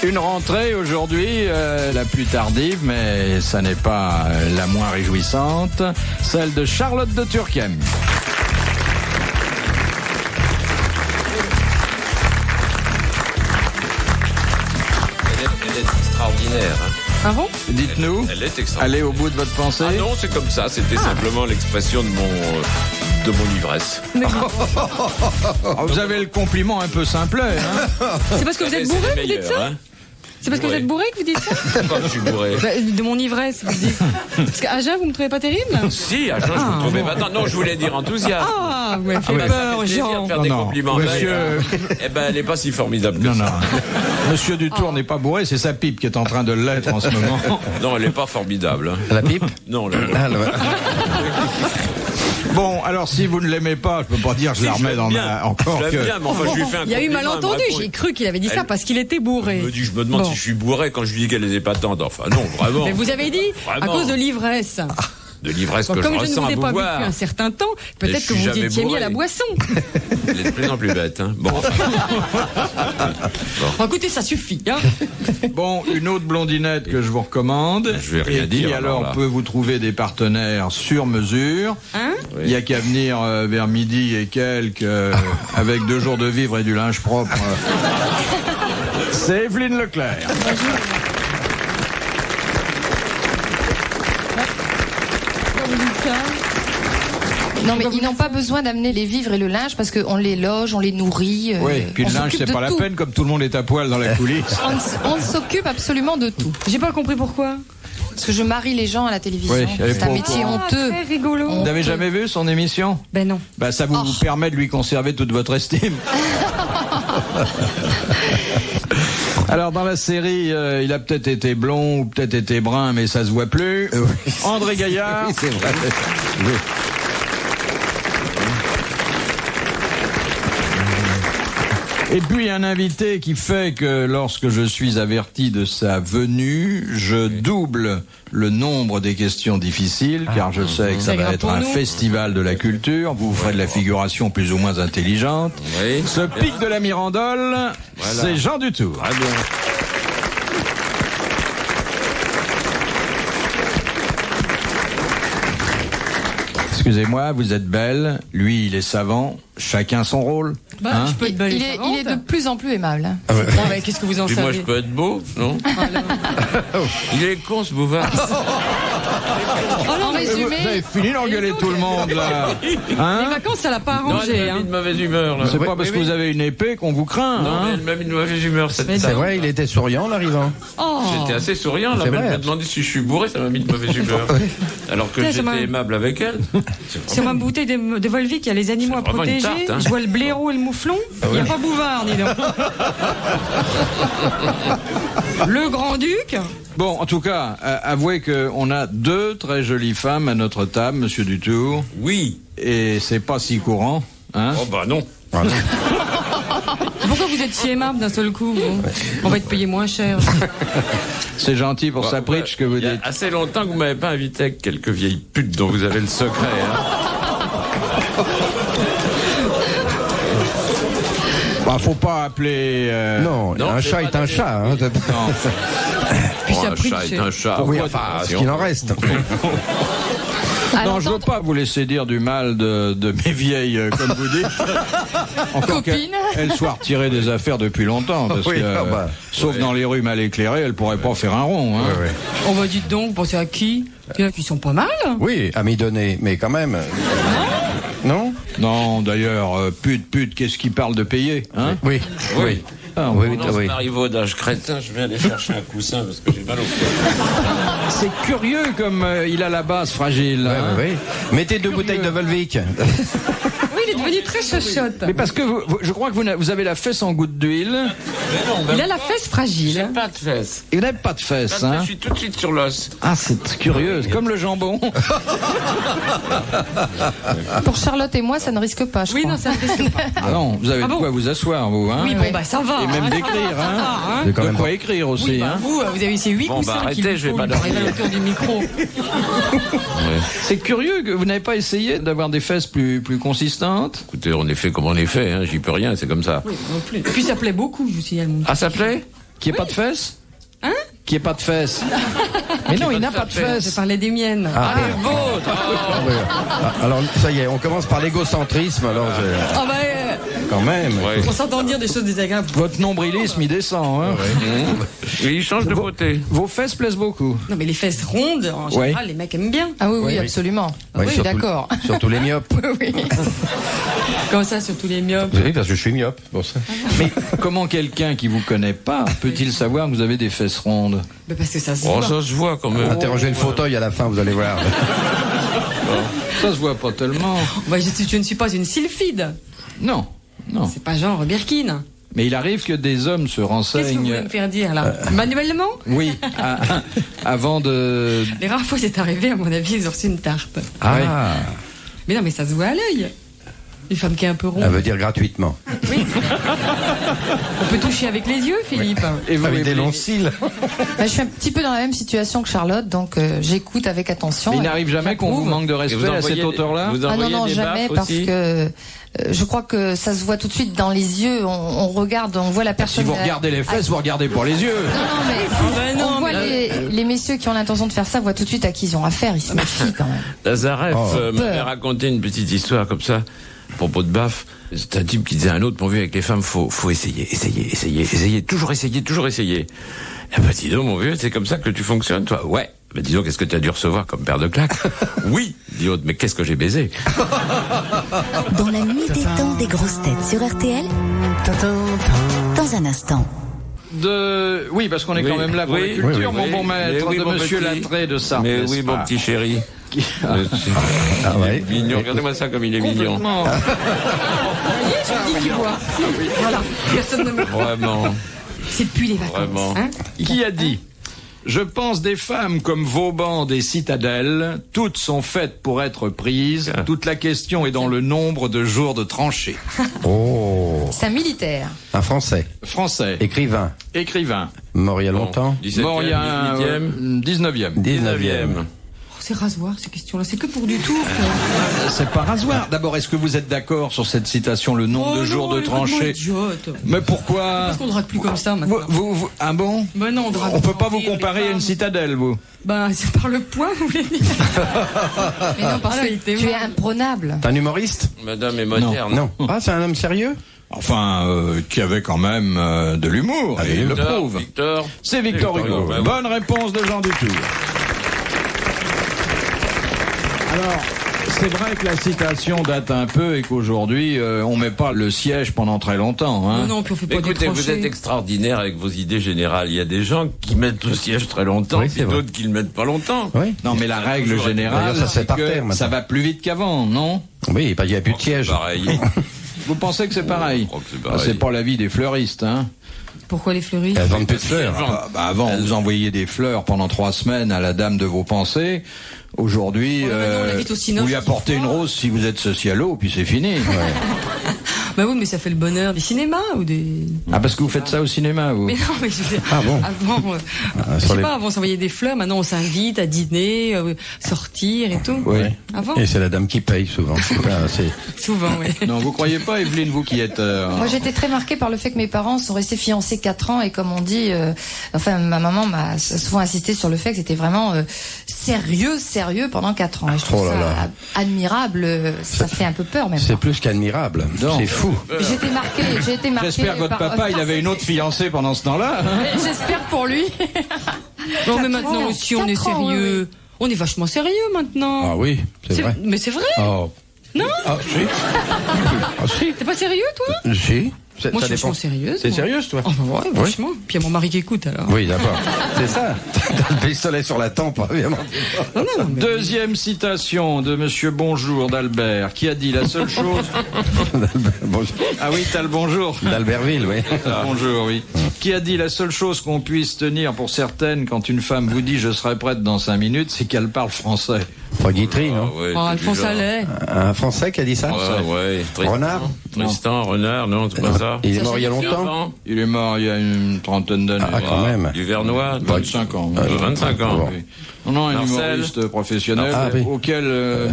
Une rentrée aujourd'hui, la plus tardive, mais ça n'est pas la moins réjouissante, celle de Charlotte de Turckheim. Elle est extraordinaire. Hein. Ah bon? Dites-nous, Elle est extraordinaire. allez au bout de votre pensée. Ah non, c'est comme ça. C'était simplement l'expression de mon ivresse. Vous avez le compliment un peu simplet. Hein. C'est parce que vous êtes bourré que vous dites ça? Hein. C'est parce que vous êtes bourré que vous dites ça? Pourquoi je suis bourré? De mon ivresse, vous dites. Parce qu'à jeun, vous me trouvez pas terrible? Si, à jeun, je vous trouvais pas. Non, je voulais dire enthousiaste. Ah, vous m'avez fait peur, Jean. Faire des Non, compliments. monsieur. Eh ben, elle n'est pas si formidable que Non, ça. non. Monsieur Dutour n'est pas bourré, c'est sa pipe qui est en train de l'être en ce moment. Non, elle n'est pas formidable. Hein. La pipe? Non, là. Bon, alors si vous ne l'aimez pas, je peux pas dire que je la remets dans ma... Encore Je que... l'aime bien, mais enfin, je lui fais un Il y a eu compliment, malentendu, elle me j'ai cru qu'il avait dit ça parce qu'il était bourré. Je me demande Bon. si je suis bourré quand je lui dis qu'elle est épatante. Enfin, non, vraiment. Mais vous avez dit à Vraiment. cause de l'ivresse. De l'ivresse Bon, que comme je je ne ressens vous à ai vous pas vu voir. depuis un certain temps, Mais peut-être je que suis vous y jamais étiez mis bourré. à la boisson. Elle est de plus en plus bête. Hein. Bon. Bon, écoutez, ça suffit. Hein. Bon, une autre blondinette que je vous recommande. Je vais rien et qui dire, alors là. peut vous trouver des partenaires sur mesure. Hein? Oui. Il n'y a qu'à venir vers midi et quelques avec 2 jours de vivre et du linge propre. C'est Evelyne Leclerc. Vous dites ça? Non, mais ils n'ont pas besoin d'amener les vivres et le linge parce qu'on les loge, on les nourrit. Oui, puis on le linge, s'occupe c'est de pas la tout. peine, comme tout le monde est à poil dans la coulisse. On s'occupe absolument de tout. J'ai pas compris pourquoi. Parce que je marie les gens à la télévision. Oui, elle est c'est pas un au métier courant. honteux. Très rigolo. Vous n'avez jamais vu son émission? Ben non. Bah, ça vous permet de lui conserver toute votre estime. Alors, dans la série, il a peut-être été blond ou peut-être été brun, mais ça se voit plus. André Gaillard. Oui, c'est vrai. Oui. Et puis un invité qui fait que lorsque je suis averti de sa venue, je double le nombre des questions difficiles, car je sais que ça C'est va grave être pour un nous. festival de la culture. Vous ferez de la figuration plus ou moins intelligente. Oui. Ce pic de la Mirandole, c'est Jean Dutour. Ah bien. Excusez-moi, vous êtes belle, lui il est savant, chacun son rôle. Bah, Hein je peux être belle et Il est savante. de plus en plus aimable. hein. Bon, ben, qu'est-ce que vous en Puis moi, savez? je peux être beau, non? Il est con, ce bouvard. En Vous avez résumé, fini d'engueuler tout le monde là. Hein Les vacances, ça l'a pas Non, arrangé. elle m'a mis de mauvaise humeur, là. C'est pas parce que vous avez une épée qu'on vous craint. Non, mais Hein elle m'a mis de mauvaise humeur, cette Mais C'est dame. vrai, il était souriant en arrivant. Oh. J'étais assez souriant, là, C'est mais elle vrai. m'a demandé si je suis bourré, ça m'a mis de mauvaise humeur. Alors que Tiens, ça m'a- j'étais aimable avec elle. Sur ma bouteille de Volvic, il y a les animaux à C'est vraiment une protéger. tarte, hein. Je vois le blaireau et le mouflon. Il n'y a pas Bouvard, dis donc. Le grand-duc. Bon, en tout cas, avouez qu'on a 2 très jolies femmes à notre table, Monsieur Dutour, Oui. et c'est pas si courant. Hein Oh, bah non. Pourquoi vous êtes si aimable d'un seul coup vous On va être payé moins cher. C'est gentil pour sa Ouais, pritch que vous il y a dites. assez longtemps que vous m'avez pas invité avec quelques vieilles putes dont vous avez le secret. Hein. Bah, faut pas appeler... Non, Non, un c'est chat pas est un d'accord. chat. Hein. Puis Oh, ça un prie chat que est c'est- un chat. Oui, Ouais, enfin, ce attention. qu'il en reste. Non, je veux pas vous laisser dire du mal de mes vieilles, comme vous dites. Encore Copines. qu'elles soient retirées des affaires depuis longtemps, parce Oui, que, ah bah, sauf dans les rues mal éclairées, elles pourraient pas faire un rond. Hein. Ouais, ouais. On va dites donc, pensez à qui? Il y en a qui sont pas mal. Oui, à m'y donner, mais quand même. Non? Non, d'ailleurs, pute, qu'est-ce qui parle de payer, hein? Oui. Oui. Ah, Oui, Non, oui. ça m'arrive au d'âge crétin, je vais aller chercher un coussin parce que j'ai mal au cœur. C'est curieux comme il a la base fragile. Oui, hein. oui, oui. Mettez 2 bouteilles de Volvic. Oui, il est devenu très chochotte. Mais parce que je crois que vous avez la fesse en goutte d'huile. Mais non, Il a la fesse j'ai fragile. pas de fesses. Et vous n'avez pas de fesses, Pas de hein? fesses, je suis tout de suite sur l'os. Ah, c'est curieux, c'est comme le jambon. pour Charlotte et moi, ça ne risque pas, je Oui, crois. non, ça ne risque pas. Ah non, vous avez Ah de bon quoi vous asseoir, vous, hein? Oui, bon, bah ça va. Et même hein. d'écrire, Ça hein? va, hein. C'est quand De même quoi écrire aussi, Oui, bah, hein? vous avez ces 8 Bon, coussins bah, qu'il arrêtez, vous je vais faut, pas il arrive à dormir. l'auteur du micro. C'est curieux que vous n'avez pas essayé d'avoir des fesses plus consistantes. Écoutez, on est fait comme on est fait, hein, j'y peux rien, c'est comme ça. Oui, non plus. Et puis ça plaît beaucoup, je vous signale. Mon Ah, ça plaît? Qui est pas de fesses? Hein? Qui est pas de fesses? Mais non, il n'a pas de Je fesses. parlais des miennes. Les vôtres. Ah, oui. Ah, alors, ça y est, on commence par l'égocentrisme, alors Ah bah, quand même. Ouais. on s'entend dire des choses désagréables. Votre nombrilisme, il descend. Hein. Mais il change de beauté. Vos fesses plaisent beaucoup. Non mais les fesses rondes, en général, les mecs aiment bien. Ah oui, absolument. Oui, Oui, surtout- d'accord. Surtout les myopes. Oui. Comme ça, surtout les myopes. Oui, parce que je suis myope, pour ça. Mais comment quelqu'un qui vous connaît pas peut-il savoir que vous avez des fesses rondes? Bah parce que ça se Oh, voit. ça se voit quand même. Interrogez le fauteuil à la fin, vous allez voir. Ça se voit pas tellement. Bah, je ne suis pas une sylphide. Non, non. C'est pas genre Birkin. Mais il arrive que des hommes se Qu'est-ce que vous voulez renseignent. me faire dire là? Manuellement? Oui, avant de. Les rares fois c'est arrivé, à mon avis, ils ont reçu une tarte. Ah, Mais non, mais ça se voit à l'œil. Une femme qui est un peu ronde. elle veut dire gratuitement. Oui. On peut toucher avec les yeux, Philippe. Et vous, Avec des Evelyne, longs cils. Bah, je suis un petit peu dans la même situation que Charlotte, donc j'écoute avec attention. Mais il et n'arrive jamais qu'on vous j'approuve. manque de Et vous respect à cette envoyez- hauteur-là? vous Ah non, envoyez non, des jamais, baffes parce aussi que je crois que ça se voit tout de suite dans les yeux. On regarde, on voit la Si personne. vous regardez les fesses, vous regardez pour les yeux. Non, mais ben non, on voit les messieurs qui ont l'intention de faire ça, voient tout de suite à qui ils ont affaire. Ils se méfient quand même. Lazareff Oh. m'avait raconté une petite histoire comme ça, à propos de baffe. C'est un type qui disait à un autre, mon vieux, avec les femmes, faut essayer, toujours essayer. Eh ben, dis donc, mon vieux, c'est comme ça que tu fonctionnes, toi? Ouais. Ben, dis donc, qu'est-ce que tu as dû recevoir comme paire de claques? Oui. Dit l'autre, mais qu'est-ce que j'ai baisé? Dans la nuit des temps des grosses têtes sur RTL, dans un instant. Oui, parce qu'on est quand même là pour Oui, la culture, oui, mon oui. bon maître, Mais oui, de mon Monsieur petit. Lattré de Sarthe. Mais n'est-ce oui, mon pas petit chéri. Ah ouais. Mignon, regardez-moi ça comme il est mignon. Complètement. Je dis qu'il voit. Voilà. Personne ne me Vraiment, C'est depuis les vacances. vraiment. Hein? Qui a dit: je pense des femmes comme Vauban des citadelles, toutes sont faites pour être prises, toute la question est dans le nombre de jours de tranchée. Oh, C'est un militaire. un Français, Français, écrivain, écrivain, mort il y a longtemps. 17e, mort il y a 18e, 19e. 19e. Oh, c'est rasoir ces questions-là. C'est que pour du tour. C'est pas rasoir. D'abord, est-ce que vous êtes d'accord sur cette citation, le nombre de jours de tranchée? Idiote. Mais pourquoi Parce qu'on drague plus comme ça maintenant. Ah bon? Ben non, on drague. On peut pas vous rire, les comparer à une femmes. citadelle, vous? Ben, c'est par le poids, vous voulez dire? Mais non, parce Ah, que il était tu es mort. imprenable. T'es un humoriste? Madame est moderne. Non. Ah, c'est un homme sérieux? Enfin, qui avait quand même de l'humour, et il le prouve. Victor. C'est Victor Hugo. bah oui. Bonne réponse de Jean Dutour. Alors, c'est vrai que la citation date un peu et qu'aujourd'hui, on met pas le siège pendant très longtemps. Hein. Non, puis on fait pas Écoutez, des vous tranchées. êtes extraordinaire avec vos idées générales. Il y a des gens qui mettent le siège très longtemps, Oui, et c'est vrai. d'autres qui le mettent pas longtemps. Oui. Non, mais la règle générale, D'ailleurs, ça se fait c'est par terre, que maintenant. ça va plus vite qu'avant, non? Oui, il n'y a plus de siège. Pareil. Vous pensez que c'est pareil? Je crois que c'est Ah, pareil. c'est pas l'avis des fleuristes, hein? Pourquoi les fleuristes? Elles vendent plus de fleurs. Avant, vous envoyiez des fleurs pendant 3 semaines à la dame de vos pensées. Aujourd'hui, Oh, maintenant, on habite au Cinoche, vous lui apportez qui une froid. rose si vous êtes socialo, puis c'est fini. Bah oui, mais ça fait le bonheur des cinémas ou des. Ah, parce que vous faites ça au cinéma, vous? Mais non, mais je sais. Ah bon? Avant, je sur sais les- pas, avant on s'envoyait des fleurs, maintenant on s'invite à dîner, sortir et tout. Oui. Avant, Et c'est la dame qui paye souvent. C'est souvent, oui. Non, vous croyez pas, Evelyne, vous qui êtes... Moi, j'étais très marquée par le fait que mes parents sont restés fiancés 4 ans et comme on dit, enfin, ma maman m'a souvent insisté sur le fait que c'était vraiment sérieux pendant 4 ans. Et je trouve Oh là ça là. admirable. Ça fait un peu peur même. c'est plus qu'admirable. Non. C'est fou. J'ai été marquée. J'espère que votre par- papa, il avait une autre fiancée pendant ce temps-là. hein. J'espère pour lui. Non, mais 4 maintenant ans, aussi on est 4 ans, sérieux. On est vachement sérieux maintenant. Ah oui, c'est vrai. Mais c'est vrai. Oh. Non. Ah si. Ah si. T'es pas sérieux toi? Si. Moi Ça je suis dépend. vachement sérieuse. C'est moi. sérieuse, toi? Oh bah ouais, vachement. Puis il y a mon mari qui écoute alors. Oui, d'accord. C'est ça. T'as le pistolet sur la tempe, évidemment. Deuxième citation de Monsieur Bonjour d'Albert, qui a dit la seule chose... Bonjour. Ah oui, t'as le bonjour. D'Albertville, oui. Bonjour, oui. Qui a dit la seule chose qu'on puisse tenir pour certaine quand une femme vous dit je serai prête dans 5 minutes, c'est qu'elle parle français. Pas Guitry, Ah non? ouais, Oh, c'est Alphonse du genre. Allais. Un Français qui a dit ça? Ouais. Renard? Tristan, Renard, non, c'est pas ça. Il est mort il y a longtemps? Servant, Il est mort il y a une trentaine d'années. Ah, quand même. Du Vernois, 25 ans. 25 ans. Oui. Non, un Marcel. humoriste professionnel Ah, oui. auquel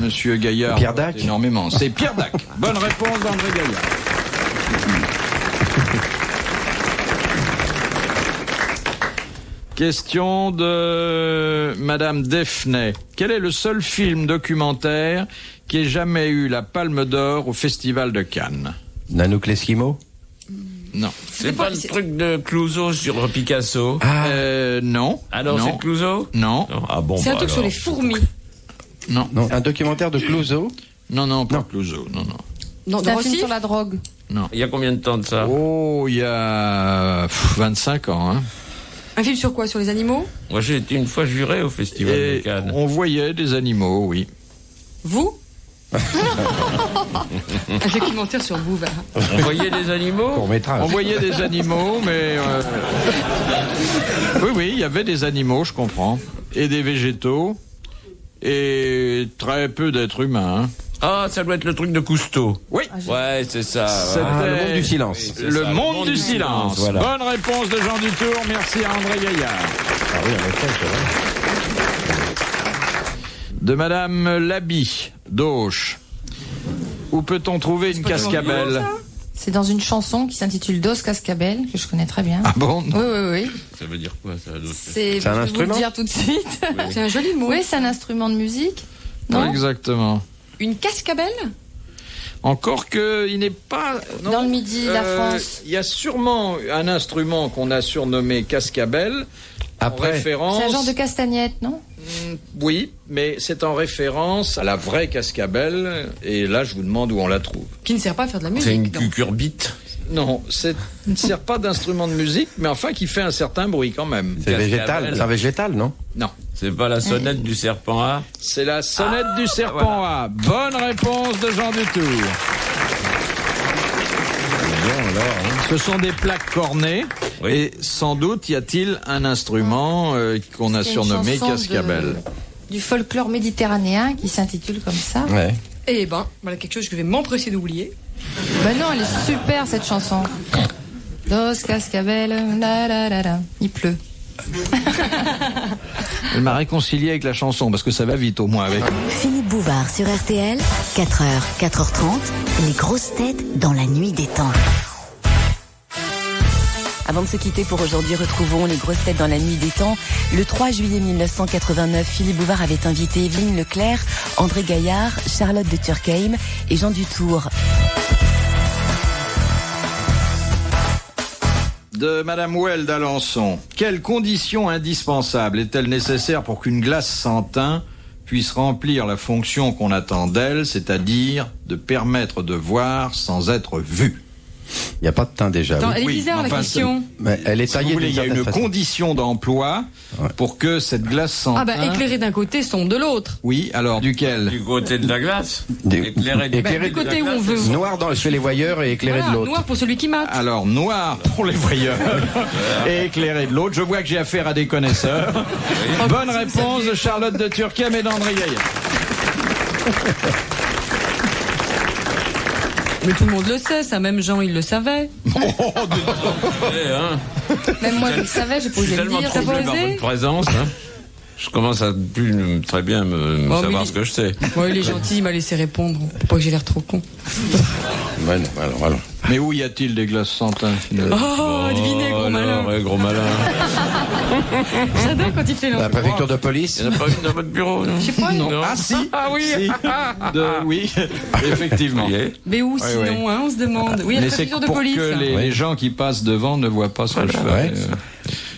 Monsieur Gaillard Pierre apporte Dac. énormément. C'est Pierre Dac. Bonne réponse d'André Gaillard. Question de Madame Deffney. Quel est le seul film documentaire qui ait jamais eu la Palme d'Or au Festival de Cannes? Nanook l'Esquimau? Non. C'est pas le truc de Clouseau sur Picasso? Non. Alors non. c'est Clouseau? Non. Ah bon, C'est un truc alors. sur les fourmis. Non. Non. Un documentaire de Clouseau? Non, pas Clouseau. Non. Non, C'est un Rossi film sur la drogue. Il y a combien de temps de ça? Oh, il y a 25 ans. Hein. Un film sur quoi? Sur les animaux? Moi j'ai été une fois juré au Festival de Et Cannes. on voyait des animaux, oui. Vous? Un documentaire sur Bouvard. On voyait des animaux? Court métrage. On voyait des animaux, mais... Oui, il y avait des animaux, je comprends. Et des végétaux. Et très peu d'êtres humains. Hein. Ah, ça doit être le truc de Cousteau. Oui. Ouais, c'est ça. C'était le monde du silence. C'est Le ça, monde du silence. Voilà. Bonne réponse de Jean Dutour. Merci à André Gaillard. Ah oui, en effet, c'est vrai. De Madame Labi, d'Auch. Où peut-on trouver une cascabelle? C'est dans une chanson qui s'intitule Dos Cascabel, que je connais très bien. Ah bon? Oui. Ça veut dire quoi, ça? C'est un je vais vous instrument le dire tout de suite. C'est un joli mot. Oui, c'est un instrument de musique. Pas Non. exactement. Une cascabelle? Encore que il n'est pas... non. Dans le Midi, la France. Il y a sûrement un instrument qu'on a surnommé cascabelle. Après. En référence... C'est un genre de castagnette, non? Oui, mais c'est en référence à la vraie cascabelle. Et là, je vous demande où on la trouve. Qui ne sert pas à faire de la musique. C'est une non. cucurbite. Non, ça ne sert pas d'instrument de musique, mais enfin qui fait un certain bruit quand même. C'est végétal. Cascabelle. C'est un végétal, non? Non. C'est pas la sonnette du serpent A? C'est la sonnette du serpent A. Bonne réponse de Jean Dutour. Ce sont des plaques cornées. Oui. Et sans doute y a-t-il un instrument qu'on a C'est une surnommé chanson cascabelle. Du folklore méditerranéen qui s'intitule comme ça. Ouais. Eh ben, voilà quelque chose que je vais m'empresser d'oublier. Ben non, elle est super cette chanson. Dos Cascabel, la la la la. Il pleut. Elle m'a réconcilié avec la chanson parce que ça va vite au moins avec. Philippe Bouvard sur RTL, 4h, 4h30, les grosses têtes dans la nuit des temps. Avant de se quitter pour aujourd'hui, retrouvons les grosses têtes dans la nuit des temps. Le 3 juillet 1989, Philippe Bouvard avait invité Evelyne Leclerc, André Gaillard, Charlotte de Turckheim et Jean Dutour. De Madame Well d'Alençon. Quelle condition indispensable est-elle nécessaire pour qu'une glace sans teint puisse remplir la fonction qu'on attend d'elle, c'est-à-dire de permettre de voir sans être vu? Il n'y a pas de teint déjà. Attends, Oui. elle est Oui, bizarre mais la enfin, question. Mais elle est Si vous taillée voulez, d'une il y a certaine une façon. condition d'emploi pour que cette glace sans Ah bah teint... éclairés d'un côté, sont de l'autre. Oui, alors duquel? Du côté de la glace? Des- Éclairé éclairé Bah, du de côté la où on glace. veut voir. Noir chez les voyeurs et éclairé Voilà, de l'autre. noir pour celui qui mate. Alors, noir pour les voyeurs et éclairé de l'autre. Je vois que j'ai affaire à des connaisseurs. Bonne réponse de Charlotte de Turckheim et d'André Gaillard. Mais tout le monde le sait, ça, même Jean, il le savait. Même moi, je le savais, j'ai pas Je suis osé le tellement dire. troublé par osé votre présence. Hein. Je commence à plus très bien me Oh, savoir mais ce que je sais. Bon, il est gentil, il m'a laissé répondre. Pour pas que j'ai l'air trop con. Ouais, non, alors. Mais où y a-t-il des glaces sans teint finalement? Oh, devinez, gros malin. Ouais, gros malin. J'adore quand il fait La l'enfant. préfecture de police. Il n'y en a pas une dans votre bureau, non? Je sais pas, non. Ah si, Ah oui. si. Oui, effectivement. Oui. Mais où sinon, oui. hein, on se demande. Oui, il y a Mais la c'est préfecture de pour police. que les gens qui passent devant ne voient pas ce que je fais. Ouais.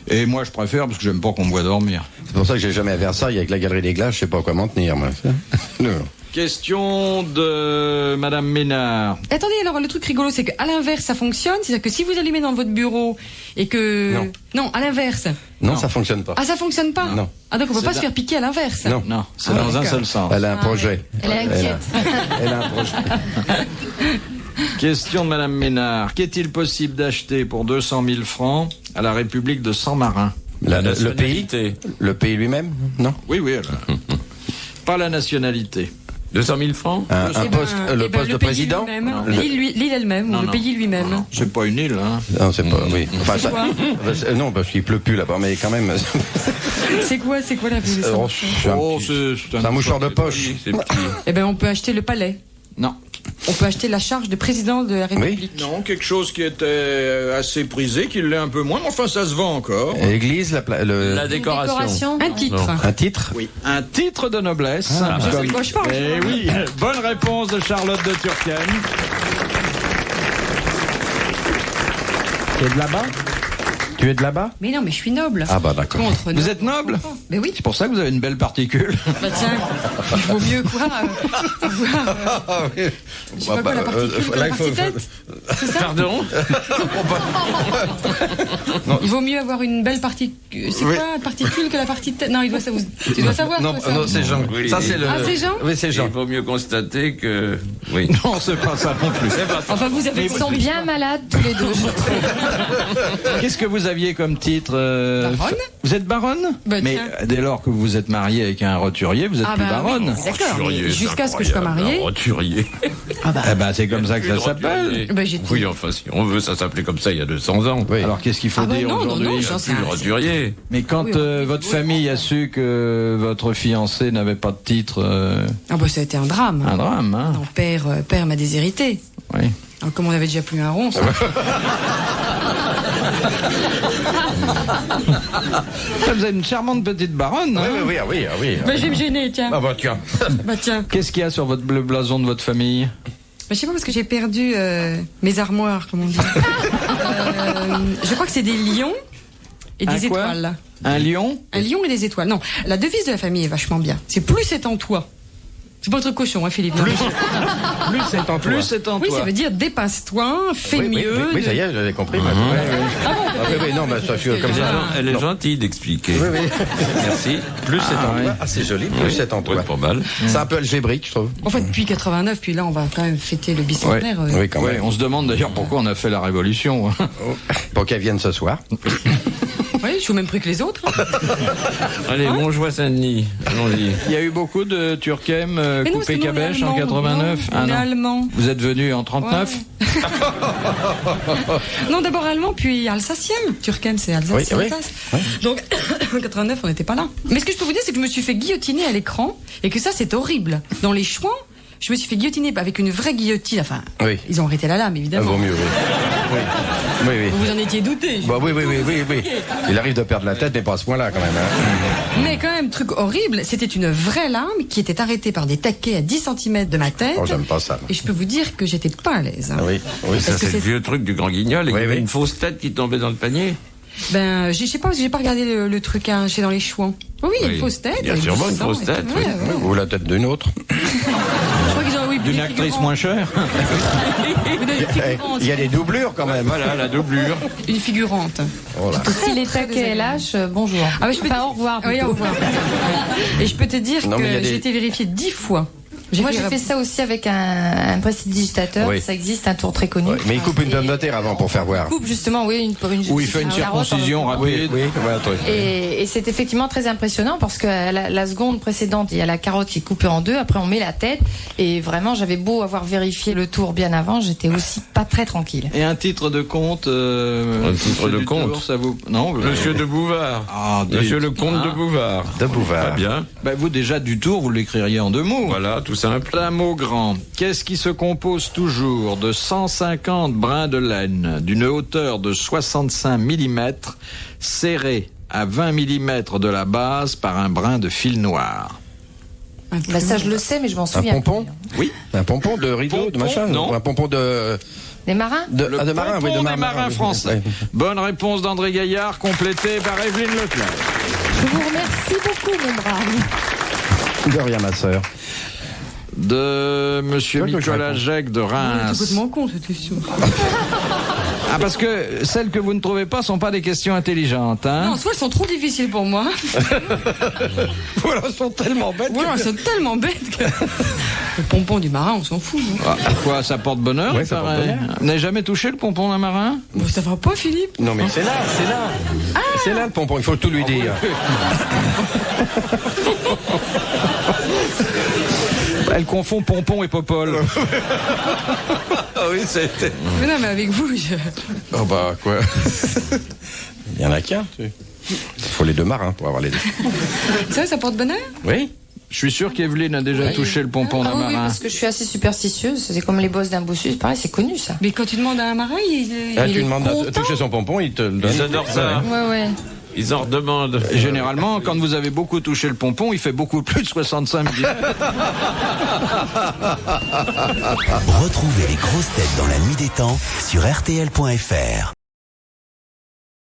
Et moi, je préfère parce que j'aime pas qu'on me voit dormir. C'est pour ça que j'ai jamais à Versailles avec la galerie des glaces, je sais pas quoi m'en tenir, moi. Non. Question de Madame Ménard. Attendez, alors le truc rigolo, c'est qu'à l'inverse, ça fonctionne. C'est-à-dire que si vous allumez dans votre bureau et que... Non. Non, à l'inverse. Non, ça fonctionne pas. Ah, ça fonctionne pas? Non. Ah, donc on peut C'est pas se d'un- faire piquer à l'inverse. Non. Non, c'est Ah, dans un d'accord. seul sens. Elle a un projet. Elle est inquiète. Elle a un projet. Question de Madame Ménard. Qu'est-il possible d'acheter pour 200 000 francs à la République de San Marin? Le pays nationalité. Le pays lui-même? Non. Oui, oui. Pas la nationalité. 200 000 francs? Un Eh ben, poste, le eh ben, poste de pays président? lui-même. Non. L'île elle-même, Non, ou le non. pays lui-même. C'est pas une île, hein. Non, c'est pas, oui. Enfin, ça, quoi non, parce qu'il pleut plus là-bas, mais quand même. C'est quoi la ville de Saint-Martin C'est un Oh, petit- c'est c'est un mouchoir de poche. C'est petit. Eh ben, on peut acheter le palais. Non. On peut acheter la charge de président de la République. Non, quelque chose qui était assez prisé, qui l'est un peu moins, mais enfin ça se vend encore. L'église, La décoration. Un titre. un titre. Oui, un titre de noblesse. Je sais de quoi je parle. Eh oui, bonne réponse de Charlotte de Turckheim. Tu es de là-bas? Tu es de là-bas? Mais non, mais je suis noble. Ah bah d'accord. Contre Vous êtes noble? Mais oui. C'est pour ça que vous avez une belle particule. Bah tiens, il vaut mieux quoi Je sais pas quoi, la particule que la partie tête. C'est ça? Pardon? Il vaut mieux avoir une belle particule. C'est quoi la particule que la partie tête? Non, tu dois savoir. Non, toi, ça. non, c'est Jean. Oui. Ça c'est le. Ah, c'est Jean? Oui, c'est Jean. Il vaut mieux constater que... Oui. Non, c'est pas ça non plus. Enfin, vous avez Ils sont bien malades tous les deux, je trouve. Qu'est-ce que vous aviez comme titre Baronne. Vous êtes baronne? Bah, mais tiens. dès lors que vous êtes mariée avec un roturier, vous êtes plus baronne. Oui, d'accord. Roturier, Jusqu'à c'est ce que je sois incroyable, mariée. un roturier. Eh ben, c'est comme ça que ça s'appelle. Bah, j'ai Oui, enfin, si on veut, ça s'appelait comme ça il y a 200 ans. Oui. Alors qu'est-ce qu'il faut Ah bah dire non, aujourd'hui? non, j'en sais Plus le rien. roturier. Mais quand Oui, votre famille a su que votre fiancé n'avait pas de titre, Ah bah ça a été un drame. un drame, hein? Non, père m'a déshérité. Oui. Alors, comme on avait déjà plus un rond, ça. Vous êtes une charmante petite baronne. Oui, Hein? oui, oui, oui. Bah, je vais me gêner, tiens. Ah bah tiens. Bah tiens. Qu'est-ce qu'il y a sur le blason de votre famille? Bah, je sais pas parce que j'ai perdu mes armoires, comme on dit. Je crois que c'est des lions et des Un quoi? étoiles. Un lion? Un lion et des étoiles. Non, la devise de la famille est vachement bien. C'est plus c'est en toi. C'est pas un truc cochon, hein, Philippe. Non. Plus c'est en toi. Plus c'est en Oui, toi. ça veut dire dépasse-toi, fais Oui, oui, mieux. oui, ça y est, j'avais compris. maintenant. Ah oui, oui, non, mais ça, je suis comme ça. Elle est gentille d'expliquer. Oui, oui. Merci. Plus c'est en oui. toi. Ah, c'est joli. Plus c'est en toi. Pas mal. C'est un peu algébrique, je trouve. Enfin, depuis 89, puis là, on va quand même fêter le bicentenaire. Oui, quand Ouais, même. on se demande d'ailleurs pourquoi on a fait la révolution. hein. Pour qu'elle vienne ce soir. Oui, je suis au même prix que les autres. Allez, Montjoie Saint-Denis. Allons-y. Il y a eu beaucoup de Turckheim Mais non, parce coupé que nous, on est cabèche en allemands. 89. Non, on est non. allemand. Vous êtes venu en 39? Ouais. Non, d'abord allemand, puis alsacien. Turckheim, c'est Alsace. Oui, oui. Alsace. Donc, en 89, on n'était pas là. Mais ce que je peux vous dire, c'est que je me suis fait guillotiner à l'écran et que ça, c'est horrible. Dans les chouans, je me suis fait guillotiner avec une vraie guillotine. Enfin, Oui. ils ont arrêté la lame, Ah, évidemment. vaut mieux, oui. Oui, oui, oui. Vous vous en étiez douté. Bah oui, oui, oui, oui, oui. Il arrive de perdre la tête, mais pas à ce point-là, quand même. Hein. Mais quand même, truc horrible, c'était une vraie lame qui était arrêtée par des taquets à 10 cm de ma tête. Oh, j'aime pas ça. Et je peux vous dire que j'étais pas à l'aise. hein. Oui, oui, Ça, Parce que c'est le c'est- vieux truc du grand guignol. Et Oui, il y avait oui. une fausse tête qui tombait dans le panier. Ben, je sais pas, parce que j'ai pas regardé le truc chez dans les chouans. Oui, il y a une Oui. fausse tête. Il y a avec sûrement du une sang fausse et tête, tout. oui. Ouais, ouais. Ou la tête d'une autre. Je crois qu'ils ont, oui, D'une des actrice figurants. moins chère? Ou des figurantes. Il y a des doublures, quand même. Voilà, la doublure. Une figurante. Oh là. Si les taquets lâchent, bonjour. Ah, mais je peux Enfin, te- au revoir. Oui, plutôt. au revoir. Et je peux te dire Non, mais il y a que des- j'ai été vérifiée 10 fois. Moi, j'ai fait ça aussi avec un prestidigitateur. Oui. Ça existe, un tour très connu. Ouais, mais il coupe une Et- pomme de terre avant pour faire voir. coupe justement, oui, une Où il fait une carotte, circoncision en- rapide? Oui, voilà, toi. Et c'est effectivement très impressionnant parce que la seconde précédente, il y a la carotte qui est coupée en deux. Après, on met la tête. Et vraiment, j'avais beau avoir vérifié le tour bien avant, j'étais aussi pas très tranquille. Et un titre de conte? Un titre Monsieur de Dutour, conte. ça vous... Non, vous- Monsieur de Bouvard. Ah, Monsieur dites. le comte de Ah. Bouvard. De Bouvard. Très bien. Ben, vous, déjà, du tour, vous l'écririez en 2 mots. Voilà, tout simple. Un mot grand. Qu'est-ce qui se compose toujours de 150 brins de laine d'une hauteur de 65 mm serré à 20 mm de la base par un brin de fil noir? Bah, ça, je le sais, mais je m'en Un souviens. pompon plus. Oui. Un pompon de rideau, de Pompon, machin non. Ou un pompon de... Des marins? De, Le ah, de marin, oui, pompon de des marins oui. français. Ouais. Bonne réponse d'André Gaillard, complétée par Evelyne Leclerc. Je vous remercie beaucoup, mon brave. De rien, ma sœur. De Monsieur C'est toi que je Nicolas réponds. Jacques de C'est Reims. complètement con cette question. Ah, parce que celles que vous ne trouvez pas sont pas des questions intelligentes, hein? Non, soit elles sont trop difficiles pour moi, Voilà, elles sont tellement bêtes. ou alors elles sont tellement bêtes que. Le pompon du marin, on s'en fout. hein. Ah, quoi, ça porte bonheur, Ouais, il ça porte paraît. bonheur. Vous n'avez jamais touché le pompon d'un marin? Bon, ça va pas, Philippe? Non, mais c'est là, c'est là. C'est là le pompon, il faut tout lui dire. Elle confond pompon et popole. Ah oui, c'était... Mais non, mais avec vous, Oh bah, quoi. Il y en a qu'un, tu sais. Il faut les deux marins pour avoir les deux. ça porte bonheur? Oui. Je suis sûr qu'Evelyne a déjà touché le pompon d'un Ah oui, marin. parce que je suis assez superstitieuse. C'est comme les bosses d'un bossu, c'est pareil, c'est connu ça. Mais quand tu demandes à un marin, il Tu est demandes à content. toucher son pompon, il te le donne. Ils adorent ça. Ouais. Ils en redemandent. Généralement, quand vous avez beaucoup touché le pompon, il fait beaucoup plus de 65 mm. Retrouvez les grosses têtes dans la nuit des temps sur RTL.fr.